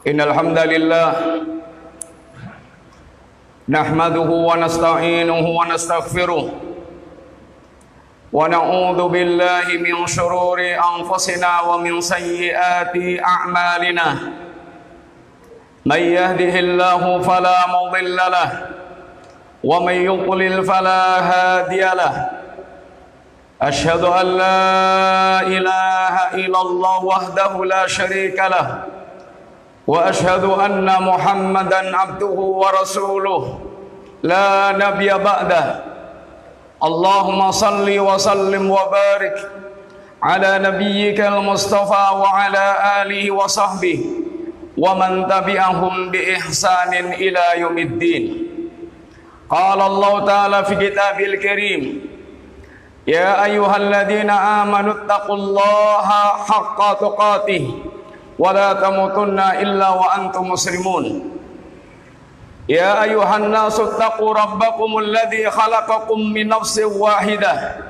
Innal hamdalillah nahmaduhu wa nasta'inuhu wa nastaghfiruh wa na'udzu billahi min shururi anfusina wa min sayyiati a'malina. May yahdihillahu fala mudilla lahu wa may yudlil fala hadiya lahu. Asyhadu an la ilaha illallah wahdahu la syarika lahu wa asyhadu anna Muhammadan abduhu wa rasuluh la nabiyya ba'dah. Allahumma salli wa sallim wa barik ala nabiyyikal mustafa wa ala alihi wa sahbihi wa man tabi'ahum bi ihsanin ila yaumiddin. Qala Allah ta'ala fi kitabil karim, ya ayyuhalladzina amanu taqullaha haqqa tuqatih wa la tamutunna illa wa antum muslimun. Ya ayuhan nasu taqu rabbakumul ladzi khalaqakum min nafsin wahidah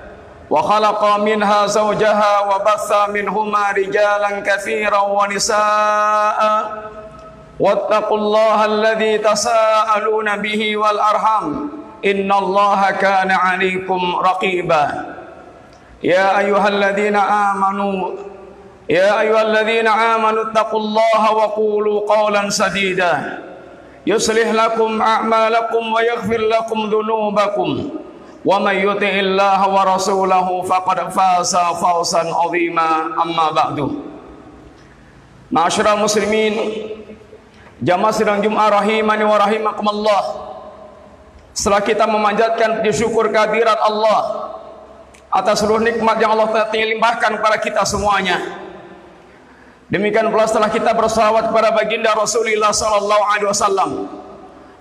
wa khalaqa minha zawjaha wa bassa minhuma rijalan katsiran wa nisaa'a wattaqullaha alladzi tasaaluna bihi wal arham innallaha kana 'alaikum raqiba. Ya ayyuhalladzina amanu taqullaha wa qulu qawlan sadida yuslih lakum a'malakum wa yaghfir lakum dhunubakum wa may yuti'illaha wa rasulahu faqad faza fawzan 'azima. Amma ba'du. Ma'asyiral muslimin, jamaah sidang Jumat rahimani wa rahimakumullah. Setelah kita memanjatkan puji syukur kehadirat Allah atas seluruh nikmat yang Allah telah limpahkan kepada kita semuanya, demikian pula setelah kita bersalawat kepada baginda Rasulullah sallallahu alaihi wasallam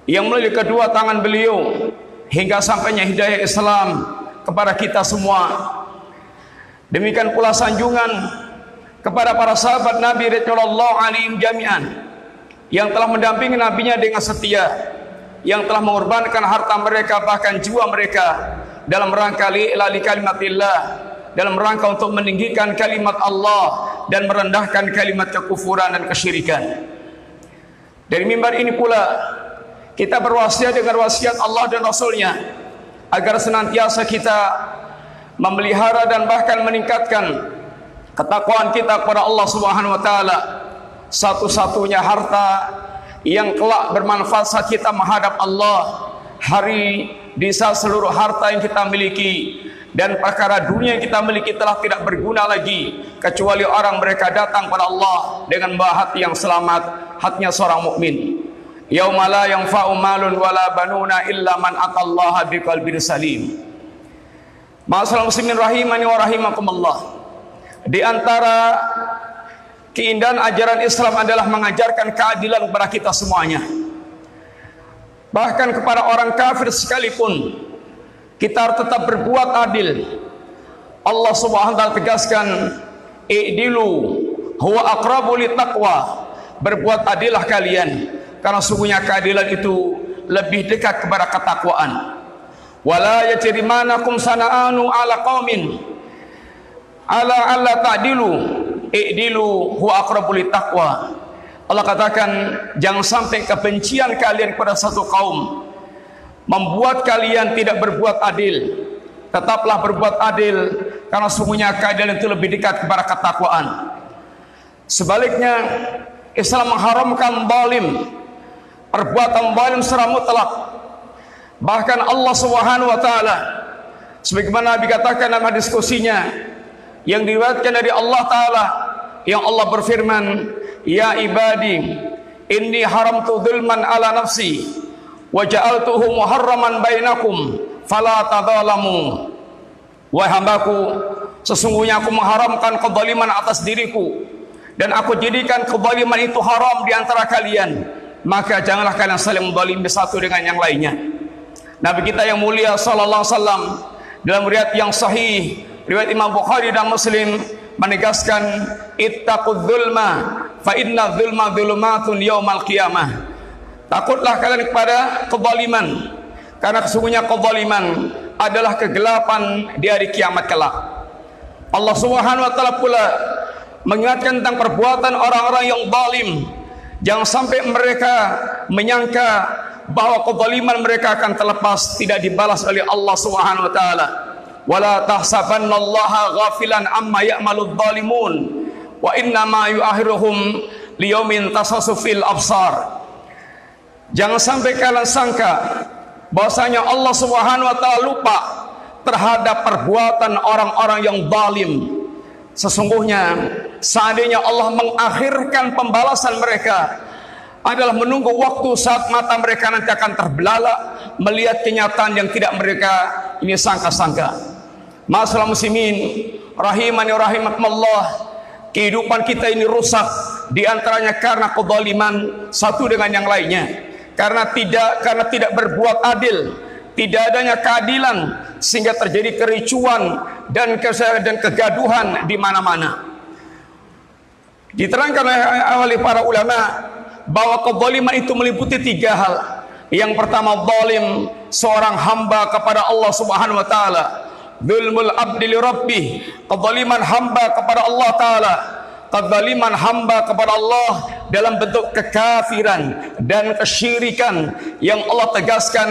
yang melalui kedua tangan beliau hingga sampainya hidayah Islam kepada kita semua, demikian pula sanjungan kepada para sahabat Nabi radhiyallahu alaihim jami'an yang telah mendampingi nabinya dengan setia, yang telah mengorbankan harta mereka bahkan jiwa mereka dalam rangka li'la kalimatillah, dalam rangka untuk meninggikan kalimat Allah dan merendahkan kalimat kekufuran dan kesyirikan. Dari mimbar ini pula kita berwasiat dengan wasiat Allah dan Rasulnya agar senantiasa kita memelihara dan bahkan meningkatkan ketakwaan kita kepada Allah Subhanahu wa taala, satu-satunya harta yang kelak bermanfaat saat kita menghadap Allah hari di saat seluruh harta yang kita miliki dan perkara dunia yang kita miliki telah tidak berguna lagi kecuali orang mereka datang kepada Allah dengan membawa hati yang selamat, hatinya seorang mukmin. Yauma la yanfa'u malun wala banuna illa man atallaha biqalbin salim. Ma'asyiral muslimin rahimani wa rahimakumullah. Di antara keindahan ajaran Islam adalah mengajarkan keadilan kepada kita semuanya. Bahkan kepada orang kafir sekalipun kita harus tetap berbuat adil. Allah Subhanahu wa taala tegaskan, i'dilu huwa aqrabu littaqwa. Berbuat adillah kalian karena sungguhnya keadilan itu lebih dekat kepada ketakwaan. Wala yajrimanakum sana'anu ala qaumin ala alla ta'dilu i'dilu huwa aqrabu littaqwa. Allah katakan, jangan sampai kebencian kalian kepada satu kaum membuat kalian tidak berbuat adil. Tetaplah berbuat adil karena sungguhnya keadilan itu lebih dekat kepada ketakwaan. Sebaliknya, Islam mengharamkan zalim, perbuatan zalim secara mutlak. Bahkan Allah Subhanahu wa taala sebagaimana dikatakan dalam hadis qudsinya yang diriwayatkan dari Allah taala, yang Allah berfirman, ya ibadi inni haramtu dzulman ala nafsi wa ja'altuhu muharraman bainakum fala tadzalamu. Wahai hambaku, sesungguhnya aku mengharamkan kezaliman atas diriku dan aku jadikan kezaliman itu haram di antara kalian, maka janganlah kalian saling menzalimi satu dengan yang lainnya. Nabi kita yang mulia sallallahu alaihi wasallam dalam riwayat yang sahih, riwayat Imam Bukhari dan Muslim, menegaskan, ittaqudz zulma fa inna dzulma dzulumatun yaumal qiyamah. Takutlah kalian kepada kezaliman karena sesungguhnya kezaliman adalah kegelapan di hari kiamat kelak. Allah Subhanahu wa taala pula mengingatkan tentang perbuatan orang-orang yang zalim Jangan sampai mereka menyangka bahwa kezaliman mereka akan terlepas, tidak dibalas oleh Allah Subhanahu wa taala. Wala tahsabannallaha ghafilan amma ya'maludz zalimun wa inna ma yu'akhiruhum liyaumin tasassu fil absar. Jangan sampai kalian sangka bahwasanya Allah Subhanahu wa taala lupa terhadap perbuatan orang-orang yang zalim. Sesungguhnya seandainya Allah mengakhirkan pembalasan mereka adalah menunggu waktu saat mata mereka nanti akan terbelalak melihat kenyataan yang tidak mereka ini sangka-sangka. Masalah muslimin rahimani rahimakumullah, kehidupan kita ini rusak diantaranya karena kezaliman satu dengan yang lainnya, karena tidak berbuat adil, tidak adanya keadilan sehingga terjadi kericuan dan kegaduhan di mana-mana. Diterangkan oleh para ulama bahwa kezaliman itu meliputi 3 hal. Yang pertama, zalim seorang hamba kepada Allah Subhanahu wa taala, dzulmul abdi li rabbih, kezaliman hamba kepada Allah taala, kezaliman hamba kepada Allah dalam bentuk kekafiran dan kesyirikan yang Allah tegaskan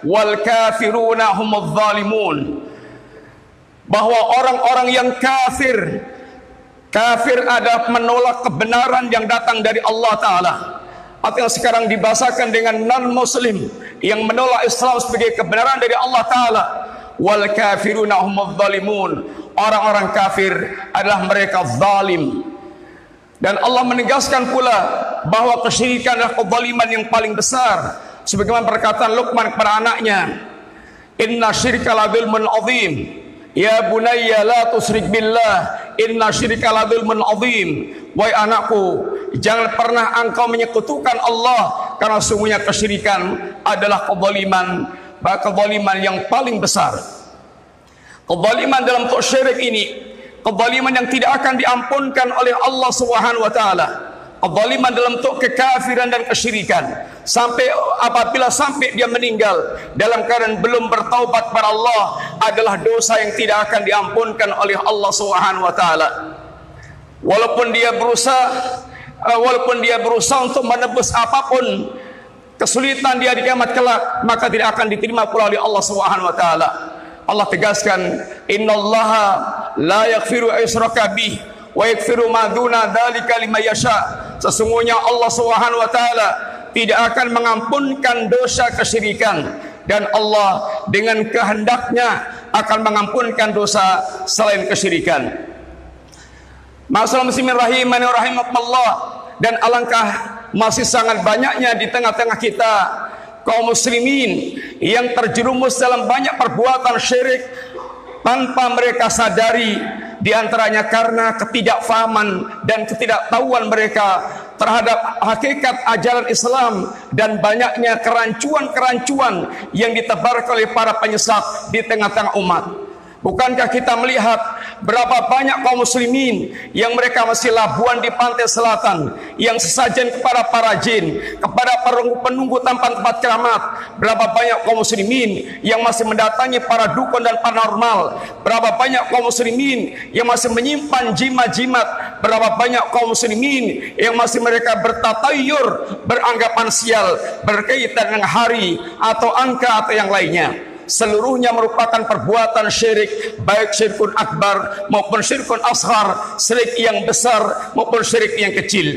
wal kafiruna humudz zalimun, bahwa orang-orang yang kafir adalah menolak kebenaran yang datang dari Allah taala, atau yang sekarang dibahasakan dengan non-muslim yang menolak Islam sebagai kebenaran dari Allah taala. Wal kafiruna humudz zalimun, orang-orang kafir adalah mereka zalim. Dan Allah menegaskan pula bahwa kesyirikan adalah kezaliman yang paling besar, sebagaimana perkataan Luqman kepada anaknya, inna syirka la dzulmun azim, ya bunayya la tusyrik billah, inna syirka la dzulmun azim. Wahai anakku, jangan pernah engkau menyekutukan Allah, karena sungguhnya kesyirikan adalah kezaliman yang paling besar. Kezaliman dalam bentuk syirik ini, kezaliman yang tidak akan diampunkan oleh Allah Subhanahu wa taala. Kezaliman dalam bentuk kekafiran dan kesyirikan, apabila sampai dia meninggal dalam keadaan belum bertaubat kepada Allah, adalah dosa yang tidak akan diampunkan oleh Allah Subhanahu wa taala. Walaupun dia berusaha untuk menebus apapun kesulitan dia di kiamat kelak, maka tidak akan diterima pula oleh Allah Subhanahu wa taala. Allah tegaskan, innallaha la yaghfiru aysyraka bih wa yaghfiru ma duna dzalika liman yasha. Sesungguhnya Allah Subhanahu wa taala tidak akan mengampunkan dosa kesyirikan, dan Allah dengan kehendaknya akan mengampunkan dosa selain kesyirikan. Masalah muslimin rahimani rahimakumullah, dan alangkah masih sangat banyaknya di tengah-tengah kita kaum muslimin yang terjerumus dalam banyak perbuatan syirik tanpa mereka sadari, diantaranya karena ketidakfahaman dan ketidaktahuan mereka terhadap hakikat ajaran Islam dan banyaknya kerancuan-kerancuan yang ditebarkan oleh para penyesat di tengah-tengah umat. Bukankah kita melihat berapa banyak kaum muslimin yang mereka masih labuan di pantai selatan, yang sesajen kepada para jin, kepada penunggu tempat keramat? Berapa banyak kaum muslimin yang masih mendatangi para dukun dan paranormal? Berapa banyak kaum muslimin yang masih menyimpan jimat-jimat? Berapa banyak kaum muslimin yang masih mereka bertatayur, beranggapan sial berkaitan dengan hari atau angka atau yang lainnya? Seluruhnya merupakan perbuatan syirik, baik syirkun akbar maupun syirkun ashar, syirik yang besar maupun syirik yang kecil.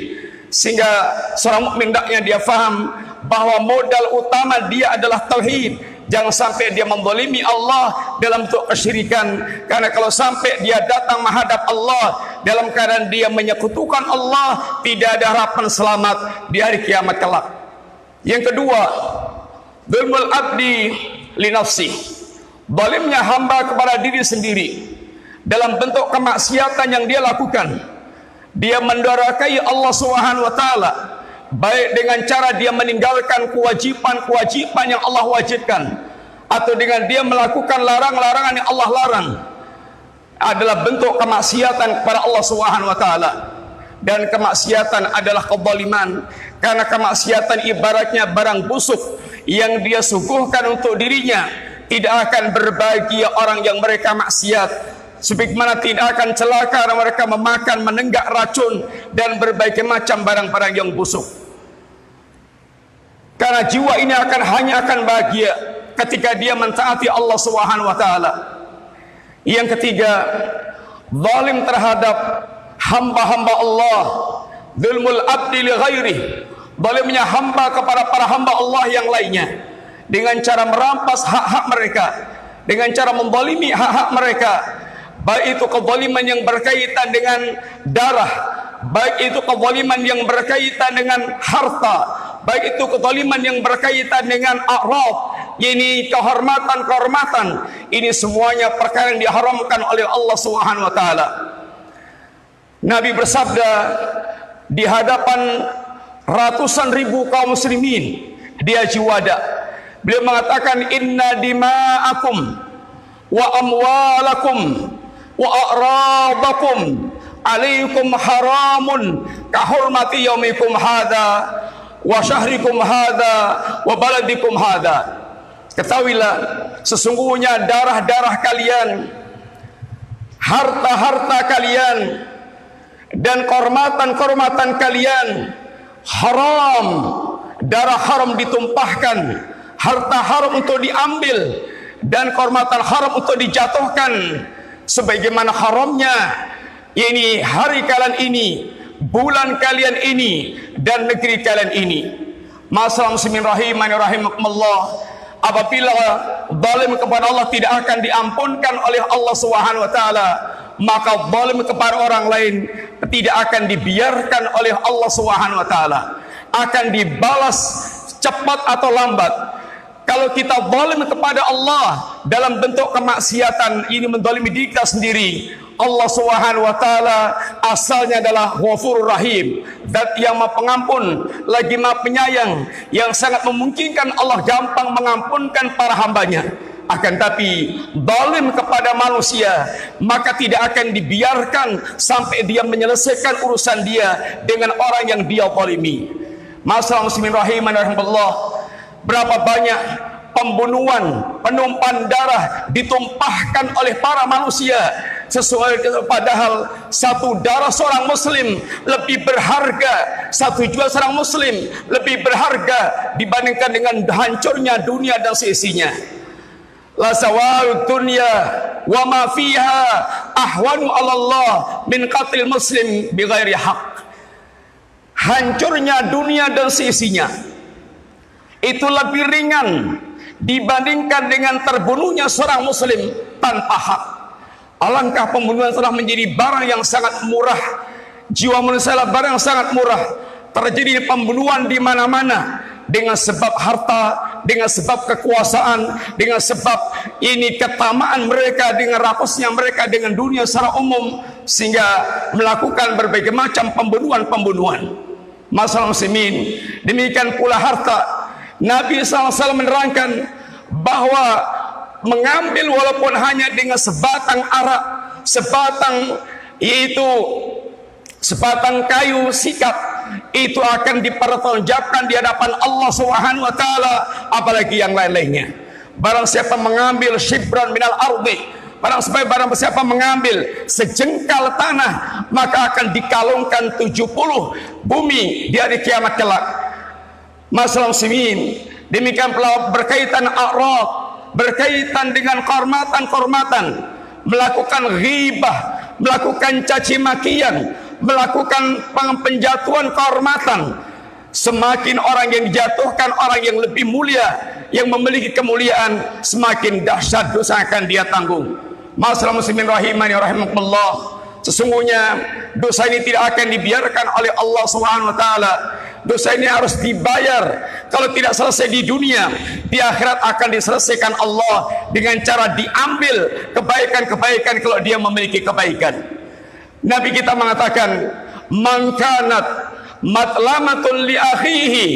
Sehingga seorang mukmin hendaknya dia faham bahwa modal utama dia adalah tauhid. Jangan sampai dia menzalimi Allah dalam bentuk kesyirikan, karena kalau sampai dia datang menghadap Allah dalam keadaan dia menyekutukan Allah, tidak ada harapan selamat di hari kiamat kelak. Yang kedua, dzulmul abdi li nafsi, zalimnya hamba kepada diri sendiri dalam bentuk kemaksiatan yang dia lakukan. Dia mendurhakai Allah Subhanahu wa taala, baik dengan cara dia meninggalkan kewajiban-kewajiban yang Allah wajibkan, atau dengan dia melakukan larangan-larangan yang Allah larang, adalah bentuk kemaksiatan kepada Allah Subhanahu wa taala. Dan kemaksiatan adalah kezaliman, karena kemaksiatan ibaratnya barang busuk yang dia suguhkan untuk dirinya. Tidak akan berbahagia orang yang mereka maksiat, sebagaimana tidak akan celaka mereka memakan, menenggak racun dan berbagai macam barang-barang yang busuk. Karena jiwa ini hanya akan bahagia ketika dia mentaati Allah Subhanahu wa taala. Yang ketiga, zalim terhadap hamba-hamba Allah, dzulmul abdi li ghairi, zalimnya hamba kepada para hamba Allah yang lainnya dengan cara merampas hak-hak mereka, dengan cara menzalimi hak-hak mereka, baik itu kezaliman yang berkaitan dengan darah, baik itu kezaliman yang berkaitan dengan harta, baik itu kezaliman yang berkaitan dengan a'rad, ini kehormatan-kehormatan. Ini semuanya perkara yang diharamkan oleh Allah Subhanahu wa taala. Nabi bersabda di hadapan ratusan ribu kaum muslimin di Haji Wada. Beliau mengatakan, inna dima'akum wa amwalakum wa a'radakum alaikum haramun kahurmati yaumikum hadha wa syahrikum hadha wa baladikum hadha. Ketahuilah, sesungguhnya darah-darah kalian, harta-harta kalian, dan kehormatan-kehormatan kalian haram. Darah haram ditumpahkan, harta haram untuk diambil, dan kehormatan haram untuk dijatuhkan. Sebagaimana haramnya ini hari kalian ini, bulan kalian ini, dan negeri kalian ini. Masalah muslimin rahimani rahimakumullah, apabila zalim kepada Allah tidak akan diampunkan oleh Allah Subhanahu wa taala, maka zalim kepada orang lain tidak akan dibiarkan oleh Allah Subhanahu wa taala, akan dibalas cepat atau lambat. Kalau kita zalim kepada Allah dalam bentuk kemaksiatan, ini menzalimi diri kita sendiri. Allah Subhanahu wa taala asalnya adalah Ghafurur Rahim, Zat yang Maha Pengampun lagi Maha Penyayang, yang sangat memungkinkan Allah gampang mengampunkan para hambanya. Akan tapi zalim kepada manusia, maka tidak akan dibiarkan sampai dia menyelesaikan urusan dia dengan orang yang dia zalimi. Masalah muslimin rahiman rahimakumullah, berapa banyak pembunuhan, penumpahan darah ditumpahkan oleh para manusia, sesuai padahal satu darah seorang muslim lebih berharga, satu jiwa seorang muslim lebih berharga dibandingkan dengan hancurnya dunia dan seisinya. La zawal dunya wa ma fiha ahwanu 'ala Allah min qatlil muslim bighairi haq. Hancurnya dunia dan seisinya itu lebih ringan dibandingkan dengan terbunuhnya seorang muslim tanpa hak. Alangkah pembunuhan telah menjadi barang yang sangat murah. Jiwa manusia adalah barang yang sangat murah. Terjadi pembunuhan di mana-mana dengan sebab harta, dengan sebab kekuasaan, dengan sebab ini ketamaan mereka, dengan rakusnya mereka dengan dunia secara umum, sehingga melakukan berbagai macam pembunuhan-pembunuhan. Masalah muslimin, demikian pula harta. Nabi SAW menerangkan bahwa mengambil walaupun hanya dengan sebatang arak, sebatang kayu sikat, itu akan dipertanggungjawabkan di hadapan Allah Subhanahu wa taala, apalagi yang lain-lainnya. Barang siapa mengambil shibran minal ardi, barang siapa mengambil sejengkal tanah, maka akan dikalungkan 70 bumi di hari kiamat kelak. Masalah muslimin, demikian pula berkaitan a'rad, berkaitan dengan kehormatan-kehormatan, melakukan ghibah, melakukan caci makian, melakukan penjatuhan kehormatan. Semakin orang yang dijatuhkan orang yang lebih mulia, yang memiliki kemuliaan, semakin dahsyat dosa akan dia tanggung. Masalah muslimin rahimani rahimakumullah, sesungguhnya dosa ini tidak akan dibiarkan oleh Allah Subhanahu wa taala. Dosa ini harus dibayar. Kalau tidak selesai di dunia, di akhirat akan diselesaikan Allah dengan cara diambil kebaikan-kebaikan kalau dia memiliki kebaikan. Nabi kita mengatakan, man kanat matlamatun li akhihi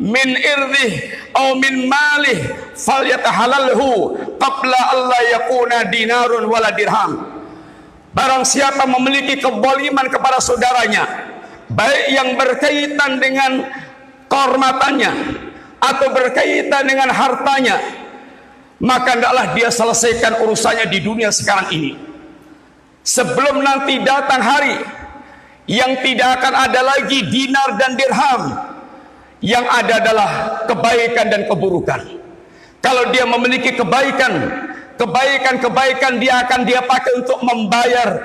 min irdih aw min malih falyatahalalhu qabla alla yakuna dinarun wala dirham. Barang siapa memiliki kezaliman kepada saudaranya, baik yang berkaitan dengan kehormatannya atau berkaitan dengan hartanya, maka hendaklah dia selesaikan urusannya di dunia sekarang ini, sebelum nanti datang hari yang tidak akan ada lagi dinar dan dirham, Yang ada adalah kebaikan dan keburukan. Kalau dia memiliki kebaikan dia akan dia pakai untuk membayar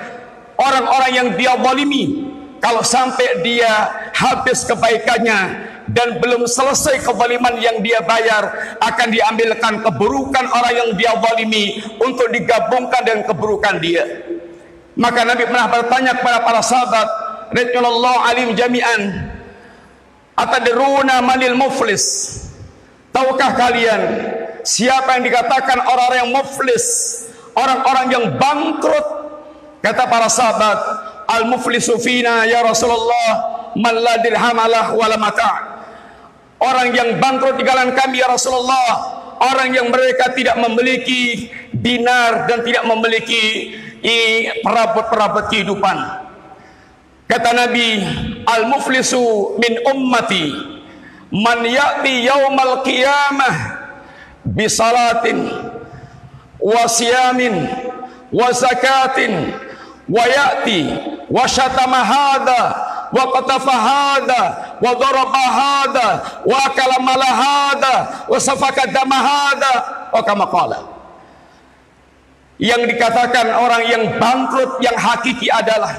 orang-orang yang dia zalimi. Kalau sampai dia habis kebaikannya dan belum selesai kezaliman yang dia bayar, akan diambilkan keburukan orang yang dia zalimi untuk digabungkan dengan keburukan dia. Maka Nabi pernah bertanya kepada para sahabat radhiyallahu alim jami'an, atadruna manil muflis? Tahukah kalian siapa yang dikatakan orang-orang yang muflis, orang-orang yang bangkrut? Kata para sahabat, al-muflisu fina ya Rasulullah man la dirhamalah wala mata'. Orang yang bangkrut di kalangan kami ya Rasulullah, orang yang mereka tidak memiliki dinar dan tidak memiliki perabot-perabot kehidupan. Kata Nabi, al-muflisu min ummati man ya'ti yaumal qiyamah bisalatin wa siyamin wa zakatin wa ya'ti wa syatama hadha wa qatafa hadha wa daraba hadha wa akala mala hadha wa safaka dama hadha wa kama qala. Yang dikatakan orang yang bangkrut yang hakiki adalah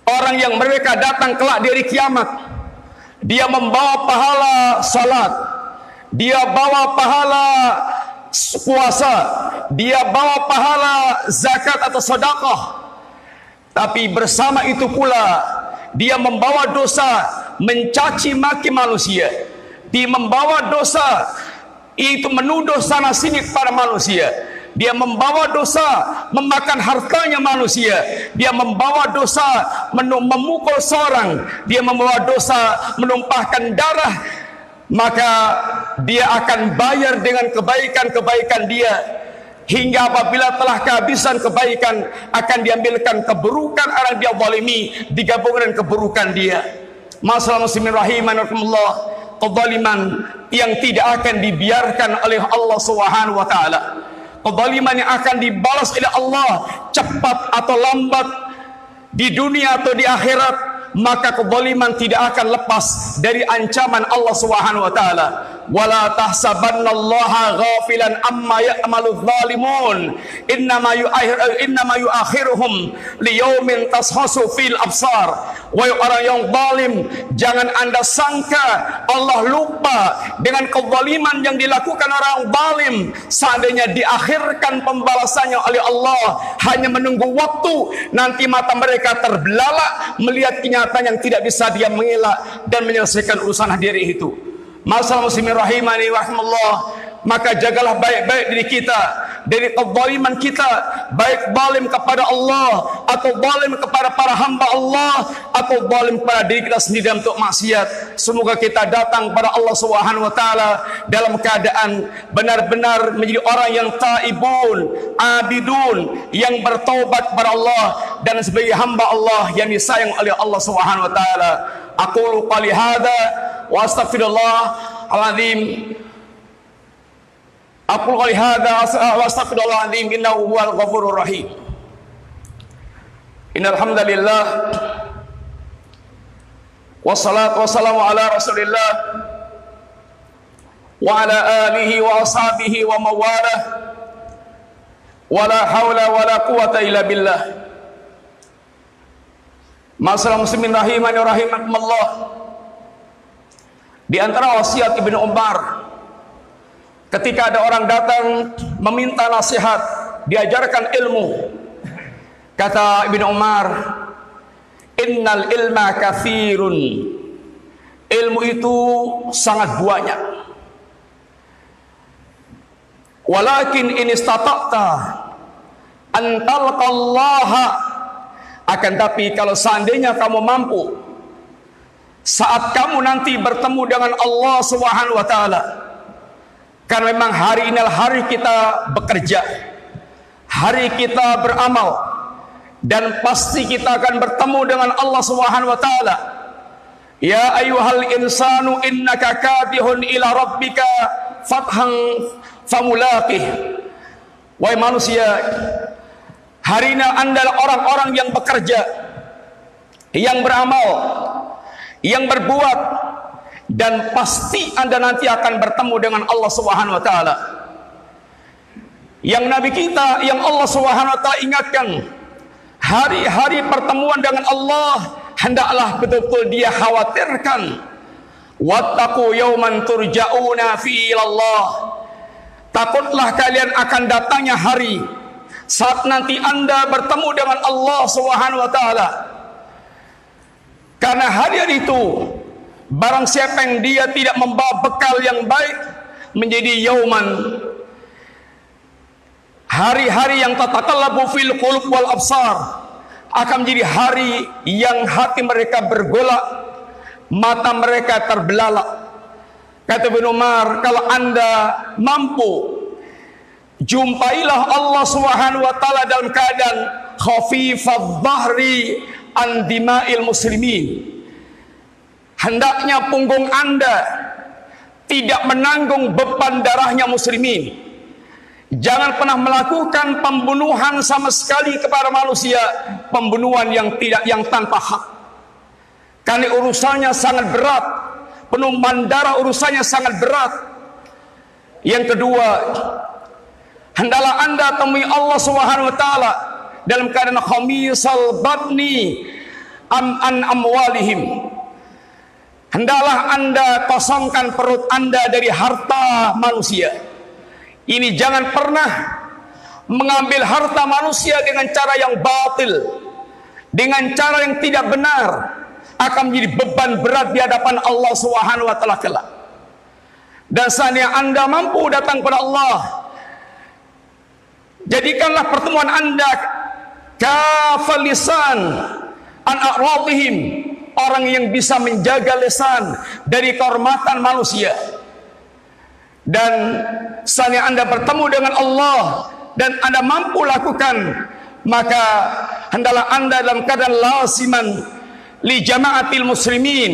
orang yang mereka datang kelak dari kiamat, dia membawa pahala salat, dia bawa pahala puasa, dia bawa pahala zakat atau sedekah, tapi bersama itu pula dia membawa dosa mencaci maki manusia, dia membawa dosa itu menuduh sana sini kepada manusia, dia membawa dosa memakan hartanya manusia, dia membawa dosa memukul seorang, dia membawa dosa menumpahkan darah. Maka dia akan bayar dengan kebaikan-kebaikan dia, hingga apabila telah kehabisan kebaikan akan diambilkan keburukan orang dia zalimi digabungkan dengan keburukan dia. Masalah muslimin rahimakumullah, kezaliman yang tidak akan dibiarkan oleh Allah Subhanahu wa taala, kezaliman yang akan dibalas oleh Allah cepat atau lambat di dunia atau di akhirat. Maka kezaliman tidak akan lepas dari ancaman Allah Subhanahu wa taala. Wala tahsabannallaha ghafilan amma ya'maludz zalimun, innama yuakhiruhum liyaumin tashasu fil absar. Wahai orang yang zalim, jangan Anda sangka Allah lupa dengan kezaliman yang dilakukan orang zalim. Seandainya diakhirkan pembalasannya oleh Allah, hanya menunggu waktu, nanti mata mereka terbelalak melihat kenyataan yang tidak bisa dia mengelak dan menyelesaikan urusan diri itu. Masalah muslimin rahimani rahimallah, maka jagalah baik-baik diri kita dari kezaliman kita, baik zalim kepada Allah atau zalim kepada para hamba Allah atau zalim kepada diri kita sendiri untuk maksiat. Semoga kita datang pada Allah Subhanahu wa taala dalam keadaan benar-benar menjadi orang yang taibun, abidun, yang bertaubat kepada Allah dan sebagai hamba Allah yang disayang oleh Allah Subhanahu wa taala. Aqulu qali hadza wa astaghfirullah al-azim. Aqulu qali hadza wa astaghfirullah al-azim, innahu huwal ghafurur rahim. Innal hamdalillah wassalatu wassalamu ala Rasulillah wa ala alihi wa ashabihi wa mawalah, wala haula wala quwata illa billah. Masalah muslimin rahimani rahimakumullah, di antara wasiat Ibnu Umar ketika ada orang datang meminta nasihat, diajarkan ilmu, kata Ibnu Umar, innal ilma katsirun, ilmu itu sangat banyak, walakin in istata'ta an talqallaha, akan tapi kalau seandainya kamu mampu saat kamu nanti bertemu dengan Allah Subhanahu wa taala, karena memang hari ini adalah hari kita bekerja, hari kita beramal, dan pasti kita akan bertemu dengan Allah Subhanahu wa taala. Ya ayyuhal insanu innaka kadihun ila rabbika fathan famulaqih. Wahai manusia, hari ini Anda adalah orang-orang yang bekerja, yang beramal, yang berbuat, dan pasti Anda nanti akan bertemu dengan Allah Subhanahu wa taala. Yang Nabi kita, yang Allah Subhanahu wa taala ingatkan, hari-hari pertemuan dengan Allah hendaklah betul-betul dia khawatirkan. Wattaqu yawman turja'una fi ilallah. Takutlah kalian akan datangnya hari saat nanti Anda bertemu dengan Allah Subhanahu wa taala. Karena hari itu barang siapa yang dia tidak membawa bekal yang baik, menjadi yauman, hari-hari yang tataqallabu fil qulub wal absar, akan menjadi hari yang hati mereka bergolak, mata mereka terbelalak. Kata Ibnu Umar, kalau Anda mampu, jumpailah Allah Subhanahu wa taala dalam keadaan khafifadh dhahri an dima'il muslimin. Hendaknya punggung Anda tidak menanggung beban darahnya muslimin. Jangan pernah melakukan pembunuhan sama sekali kepada manusia, pembunuhan yang tanpa hak. Karena urusannya sangat berat, penumpahan darah urusannya sangat berat. Yang kedua, hendaklah Anda temui Allah Subhanahu wa taala dalam keadaan khamisal batni an amwalihim. Hendaklah Anda kosongkan perut Anda dari harta manusia. Ini jangan pernah mengambil harta manusia dengan cara yang batil, dengan cara yang tidak benar, akan menjadi beban berat di hadapan Allah Subhanahu wa taala kelak. Dan seandainya Anda mampu datang kepada Allah, jadikanlah pertemuan Anda kafal lisan an a'radihim, orang yang bisa menjaga lisan dari kehormatan manusia. Dan seandainya Anda bertemu dengan Allah dan Anda mampu lakukan, maka hendaklah Anda dalam keadaan lasiman li jama'atil muslimin,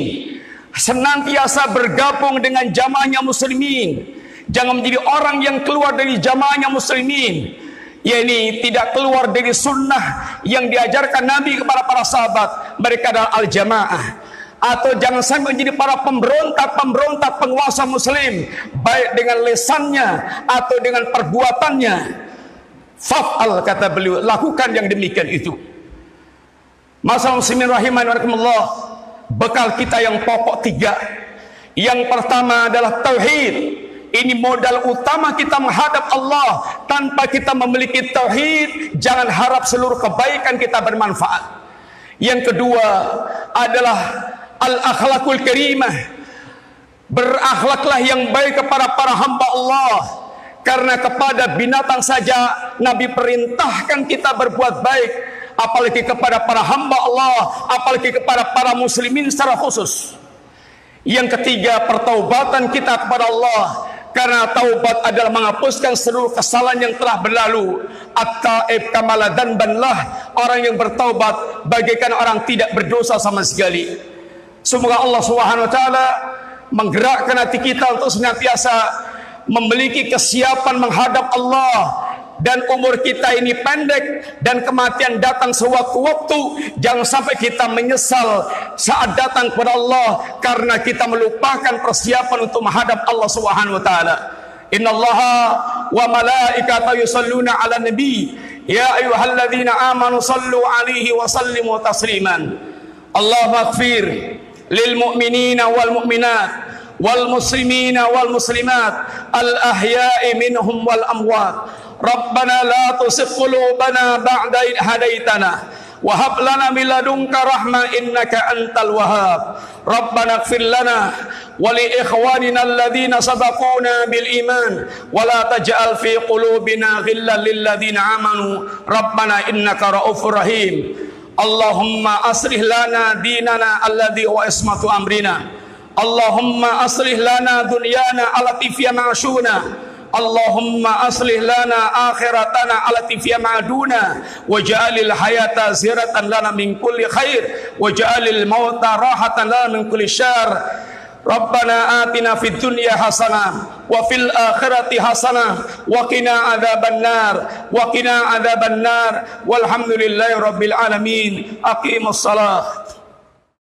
senantiasa bergabung dengan jamaahnya muslimin. Jangan menjadi orang yang keluar dari jamaahnya muslimin, yakni tidak keluar dari sunnah yang diajarkan Nabi kepada para sahabat. Mereka adalah al-jamaah. Atau jangan sampai menjadi para pemberontak penguasa muslim, baik dengan lisannya atau dengan perbuatannya. Faf'al, kata beliau, lakukan yang demikian itu. Masalah muslimin rahimani wa rahimakumullah, bekal kita yang pokok 3. Yang pertama adalah tauhid. Ini modal utama kita menghadap Allah. Tanpa kita memiliki tauhid, jangan harap seluruh kebaikan kita bermanfaat. Yang kedua adalah al-akhlakul karimah. Berakhlaklah yang baik kepada para hamba Allah. Karena kepada binatang saja Nabi perintahkan kita berbuat baik, apalagi kepada para hamba Allah, apalagi kepada para muslimin secara khusus. Yang ketiga, pertaubatan kita kepada Allah. Karena taubat adalah menghapuskan seluruh kesalahan yang telah berlalu. At-taib kamala dzanbanlah, orang yang bertaubat bagaikan orang tidak berdosa sama sekali. Semoga Allah Subhanahu wa taala menggerakkan hati kita untuk senantiasa memiliki kesiapan menghadap Allah. Dan umur kita ini pendek dan kematian datang sewaktu-waktu. Jangan sampai kita menyesal saat datang kepada Allah karena kita melupakan persiapan untuk menghadap Allah Subhanahu wa taala. Innallaha wa malaikatahu yusholluna 'alan nabi ya ayyuhalladzina amanu shallu 'alaihi wa sallimu tasliman. Allahumma ighfir lil mu'minina wal mu'minat wal muslimina wal muslimat al ahya'i minhum wal amwat. Rabbana la tuzigh qulubana ba'da idh hadaitana wa hab lana min ladunka rahmah innaka antal wahhab. Rabbana ighfir lana wa li ikhwanina alladhina sabaquna bil iman wa la taj'al fi qulubina ghillan lil ladzina amanu rabbana innaka raufur rahim. Allahumma aslih lana dinana alladhi huwa ismatu amrina. Allahumma aslih lana dunyana allati fiha ma'ashuna. Allahumma aslih lana akhiratana allati fiha ma'aduna waj'alil hayata ziratan lana min kulli khair waj'alil mauta rahatan lana min kulli syarr. Rabbana atina fid dunya hasanah wa fil akhirati hasanah wa qina adzabannar walhamdulillahi rabbil alamin. Aqimus salah.